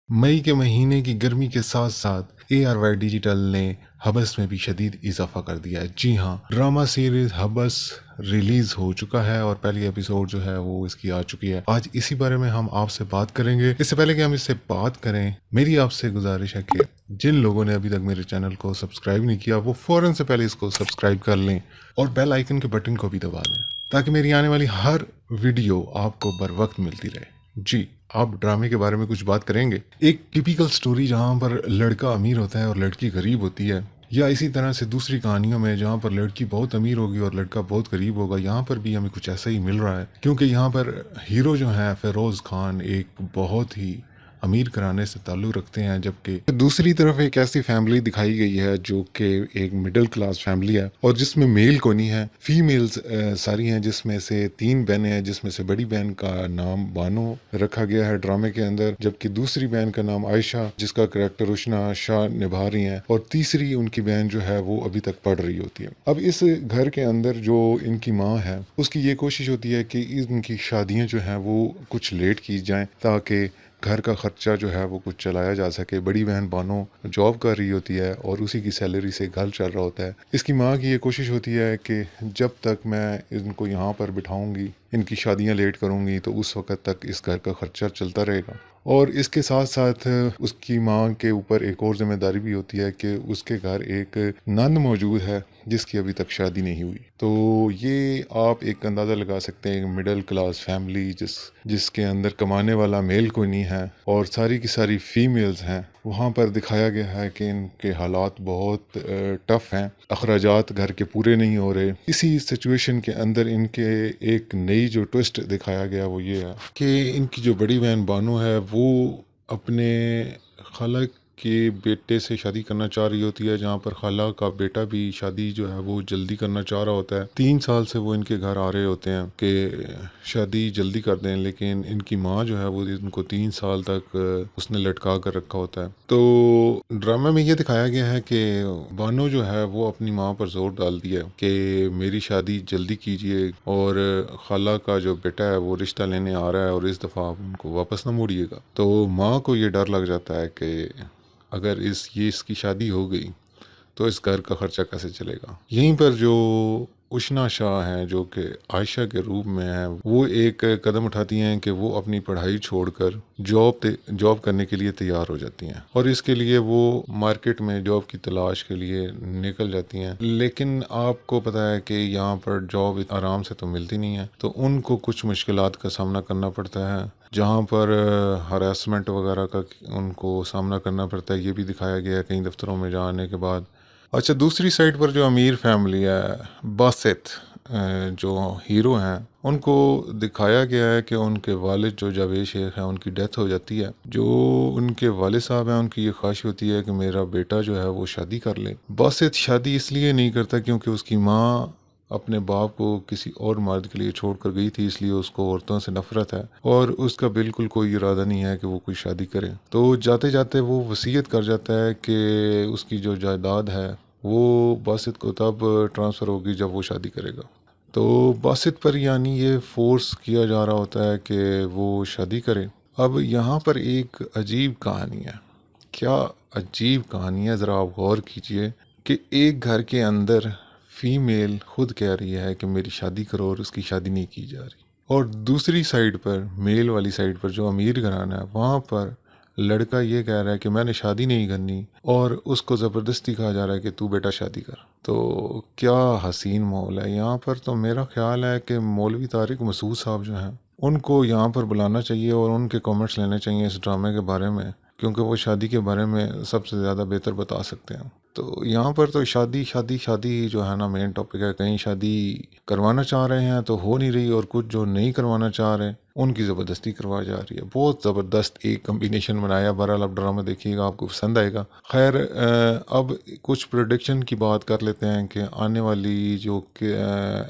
मई के महीने की गर्मी के साथ साथ ARY डिजिटल ने हबस में भी शदीद इजाफा कर दिया है। जी हाँ, ड्रामा सीरीज हबस रिलीज हो चुका है और पहली एपिसोड जो है वो इसकी आ चुकी है। आज इसी बारे में हम आपसे बात करेंगे। इससे पहले कि हम इससे बात करें, मेरी आपसे गुजारिश है कि जिन लोगों ने अभी तक मेरे चैनल को सब्सक्राइब नहीं किया वो फौरन से पहले इसको सब्सक्राइब कर लें और बेल आइकन के बटन को भी दबा लें ताकि मेरी आने वाली हर वीडियो आपको बर वक्त मिलती रहे। जी, आप ड्रामे के बारे में कुछ बात करेंगे। एक टिपिकल स्टोरी जहाँ पर लड़का अमीर होता है और लड़की गरीब होती है, या इसी तरह से दूसरी कहानियों में जहाँ पर लड़की बहुत अमीर होगी और लड़का बहुत गरीब होगा, यहाँ पर भी हमें कुछ ऐसा ही मिल रहा है। क्योंकि यहाँ पर हीरो जो है फेरोज खान एक बहुत ही अमीर घराने से ताल्लुक़ रखते हैं, जबकि दूसरी तरफ एक ऐसी फैमिली दिखाई गई है जो कि एक मिडिल क्लास फैमिली है और जिसमें मेल को नहीं है, फीमेल्स सारी हैं, जिसमें से 3 बहनें हैं, जिसमें से बड़ी बहन का नाम बानो रखा गया है ड्रामे के अंदर, जबकि दूसरी बहन का नाम आयशा जिसका करैक्टर उशना शाह निभा रही हैं, और तीसरी उनकी बहन जो है वो अभी तक पढ़ रही होती है। अब इस घर के अंदर जो इनकी माँ है उसकी ये कोशिश होती है कि इनकी शादियाँ जो हैं वो कुछ लेट की जाएँ ताकि घर का खर्चा जो है वो कुछ चलाया जा सके। बड़ी बहन बानो जॉब कर रही होती है और उसी की सैलरी से घर चल रहा होता है। इसकी माँ की ये कोशिश होती है कि जब तक मैं इनको यहाँ पर बिठाऊंगी, इनकी शादियाँ लेट करूँगी, तो उस वक़्त तक इस घर का खर्चा चलता रहेगा। और इसके साथ साथ उसकी माँ के ऊपर एक और ज़िम्मेदारी भी होती है कि उसके घर एक नंद मौजूद है जिसकी अभी तक शादी नहीं हुई। तो ये आप एक अंदाज़ा लगा सकते हैं, मिडिल क्लास फैमिली जिसके अंदर कमाने वाला मेल कोई नहीं है और सारी की सारी फीमेल्स हैं। वहाँ पर दिखाया गया है कि इनके हालात बहुत टफ़ हैं, अखराजात घर के पूरे नहीं हो रहे। इसी सिचुएशन के अंदर इनके एक नई जो ट्विस्ट दिखाया गया वो ये है कि इनकी जो बड़ी बहन बानो है वो अपने खाला के बेटे से शादी करना चाह रही होती है, जहाँ पर खाला का बेटा भी शादी जो है वो जल्दी करना चाह रहा होता है। 3 साल से वो इनके घर आ रहे होते हैं कि शादी जल्दी कर दें, लेकिन इनकी माँ जो है वो इनको 3 साल तक उसने लटका कर रखा होता है। तो ड्रामा में ये दिखाया गया है कि बानो जो है वो अपनी माँ पर जोर डाल दिया कि मेरी शादी जल्दी कीजिए और खाला का जो बेटा है वो रिश्ता लेने आ रहा है और इस दफ़ा आप उनको वापस ना मोड़िएगा। तो माँ को ये डर लग जाता है कि अगर इसकी शादी हो गई तो इस घर का खर्चा कैसे चलेगा। यहीं पर जो उशना शाह हैं जो कि आयशा के रूप में है, वो एक कदम उठाती हैं कि वो अपनी पढ़ाई छोड़कर जॉब करने के लिए तैयार हो जाती हैं और इसके लिए वो मार्केट में जॉब की तलाश के लिए निकल जाती हैं। लेकिन आपको पता है कि यहाँ पर जॉब आराम से तो मिलती नहीं है, तो उनको कुछ मुश्किलात का सामना करना पड़ता है, जहाँ पर हरासमेंट वगैरह का उनको सामना करना पड़ता है। ये भी दिखाया गया है कई दफ्तरों में जाने के बाद। अच्छा, दूसरी साइड पर जो अमीर फैमिली है, बासित जो हीरो हैं, उनको दिखाया गया है कि उनके वालिद जो जावेद शेख हैं उनकी डेथ हो जाती है। जो उनके वालिद साहब हैं उनकी ये ख्वाहिश होती है कि मेरा बेटा जो है वो शादी कर ले। बासित शादी इसलिए नहीं करता क्योंकि उसकी माँ अपने बाप को किसी और मर्द के लिए छोड़कर गई थी, इसलिए उसको औरतों से नफरत है और उसका बिल्कुल कोई इरादा नहीं है कि वो कोई शादी करे। तो जाते जाते वो वसीयत कर जाता है कि उसकी जो जायदाद है वो बासित को तब ट्रांसफ़र होगी जब वो शादी करेगा। तो बासित पर यानी ये फोर्स किया जा रहा होता है कि वो शादी करे। अब यहाँ पर एक अजीब कहानी है। क्या अजीब कहानी है, ज़रा आप गौर कीजिए कि एक घर के अंदर फीमेल खुद कह रही है कि मेरी शादी करो और उसकी शादी नहीं की जा रही, और दूसरी साइड पर मेल वाली साइड पर जो अमीर घराना है वहाँ पर लड़का ये कह रहा है कि मैंने शादी नहीं करनी और उसको ज़बरदस्ती कहा जा रहा है कि तू बेटा शादी कर। तो क्या हसीन माहौल है यहाँ पर। तो मेरा ख्याल है कि मौलवी तारिक मसूद साहब जो हैं उनको यहाँ पर बुलाना चाहिए और उनके कमेंट्स लेने चाहिए इस ड्रामे के बारे में, क्योंकि वो शादी के बारे में सबसे ज़्यादा बेहतर बता सकते हैं। तो यहाँ पर तो शादी शादी शादी जो है ना मेन टॉपिक है। कहीं शादी करवाना चाह रहे हैं तो हो नहीं रही और कुछ जो नहीं करवाना चाह रहे उनकी ज़बरदस्ती करवाई जा रही है। बहुत ज़बरदस्त एक कम्बिनेशन बनाया। बहरहाल आप ड्रामा देखिएगा, आपको पसंद आएगा। खैर, अब कुछ प्रोडिक्शन की बात कर लेते हैं कि आने वाली जो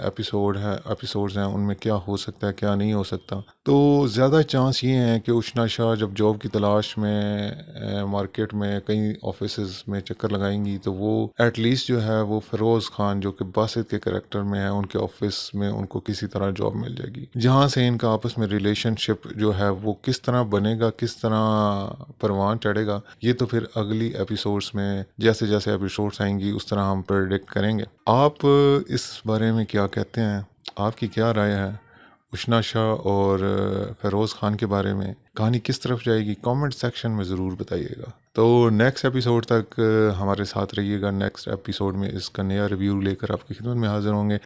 एपिसोड्स हैं उनमें क्या हो सकता है क्या नहीं हो सकता। तो ज़्यादा चांस ये हैं कि उशना शाह जब जॉब की तलाश में मार्केट में कई ऑफिस में चक्कर लगाएंगी گی تو وہ ایٹ لیسٹ جو ہے وہ فیروز خان جو کہ باسط کے کریکٹر میں ہے ان کے آفس میں ان کو کسی طرح جاب مل جائے گی، جہاں سے ان کا آپس میں ریلیشن شپ جو ہے وہ کس طرح بنے گا، کس طرح پروان چڑھے گا، یہ تو پھر اگلی ایپیسوڈز میں جیسے جیسے ایپیسوڈز آئیں گی اس طرح ہم پریڈکٹ کریں گے۔ آپ اس بارے میں کیا کہتے ہیں؟ آپ کی کیا رائے ہے اشنا شاہ اور فیروز خان کے بارے میں؟ کہانی کس طرف جائے گی کامنٹ سیکشن میں ضرور بتائیے گا۔ تو نیکسٹ ایپیسوڈ تک ہمارے ساتھ رہیے گا، نیکسٹ ایپیسوڈ میں اس کا نیا ریویو لے کر آپ کی خدمت میں حاضر ہوں گے۔